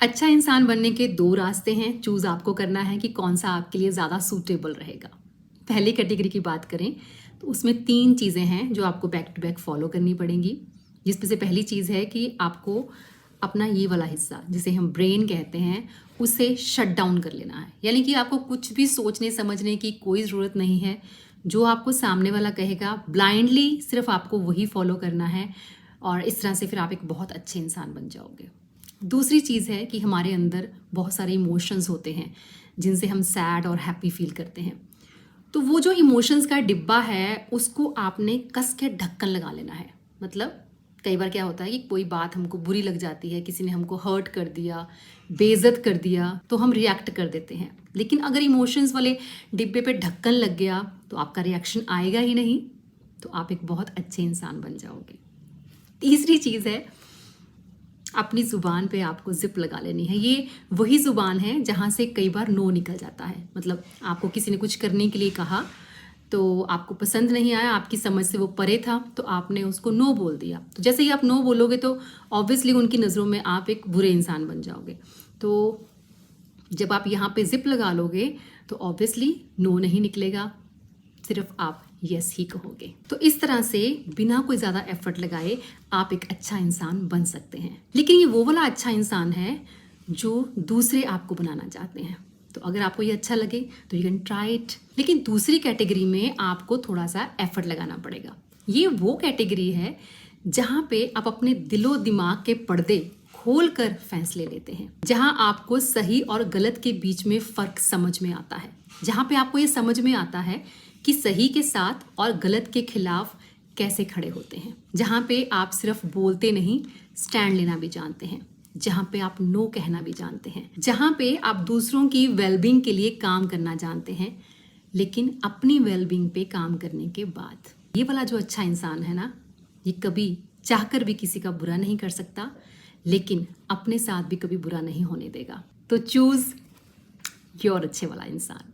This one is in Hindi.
अच्छा इंसान बनने के दो रास्ते हैं, चूज़ आपको करना है कि कौन सा आपके लिए ज़्यादा सूटेबल रहेगा। पहली कैटेगरी की बात करें तो उसमें 3 चीज़ें हैं जो आपको बैक टू बैक फॉलो करनी पड़ेंगी। जिसमें से पहली चीज़ है कि आपको अपना ये वाला हिस्सा जिसे हम ब्रेन कहते हैं उसे शट डाउन कर लेना है। यानी कि आपको कुछ भी सोचने समझने की कोई ज़रूरत नहीं है। जो आपको सामने वाला कहेगा ब्लाइंडली सिर्फ आपको वही फॉलो करना है और इस तरह से फिर आप एक बहुत अच्छे इंसान बन जाओगे। दूसरी चीज़ है कि हमारे अंदर बहुत सारे इमोशंस होते हैं जिनसे हम सैड और हैप्पी फील करते हैं। तो वो जो इमोशंस का डिब्बा है उसको आपने कस के ढक्कन लगा लेना है। मतलब कई बार क्या होता है कि कोई बात हमको बुरी लग जाती है, किसी ने हमको हर्ट कर दिया, बेइज्जत कर दिया, तो हम रिएक्ट कर देते हैं। लेकिन अगर इमोशंस वाले डिब्बे पे ढक्कन लग गया तो आपका रिएक्शन आएगा ही नहीं, तो आप एक बहुत अच्छे इंसान बन जाओगे। तीसरी चीज़ है अपनी ज़ुबान पे आपको ज़िप लगा लेनी है। ये वही ज़ुबान है जहाँ से कई बार नो निकल जाता है। मतलब आपको किसी ने कुछ करने के लिए कहा तो आपको पसंद नहीं आया, आपकी समझ से वो परे था, तो आपने उसको नो बोल दिया। तो जैसे ही आप नो बोलोगे तो ऑब्वियसली उनकी नज़रों में आप एक बुरे इंसान बन जाओगे। तो जब आप यहाँ पे ज़िप लगा लोगे तो ऑब्वियसली नो नहीं निकलेगा, सिर्फ आप यस ही कहोगे। तो इस तरह से बिना कोई ज़्यादा एफर्ट लगाए आप एक अच्छा इंसान बन सकते हैं। लेकिन ये वो वाला अच्छा इंसान है जो दूसरे आपको बनाना चाहते हैं। तो अगर आपको ये अच्छा लगे तो यू कैन ट्राई इट। लेकिन दूसरी कैटेगरी में आपको थोड़ा सा एफर्ट लगाना पड़ेगा। ये वो कैटेगरी है जहाँ पे आप अपने दिलो दिमाग के पर्दे खोल कर फैसले लेते हैं, जहाँ आपको सही और गलत के बीच में फ़र्क समझ में आता है, जहाँ पे आपको ये समझ में आता है कि सही के साथ और गलत के खिलाफ कैसे खड़े होते हैं, जहाँ पे आप सिर्फ बोलते नहीं स्टैंड लेना भी जानते हैं, जहाँ पे आप नो कहना भी जानते हैं, जहाँ पे आप दूसरों की वेलबींग के लिए काम करना जानते हैं, लेकिन अपनी वेलबींग पे काम करने के बाद। ये वाला जो अच्छा इंसान है ना, ये कभी चाहकर भी किसी का बुरा नहीं कर सकता, लेकिन अपने साथ भी कभी बुरा नहीं होने देगा। तो चूज़ योर अच्छे वाला इंसान।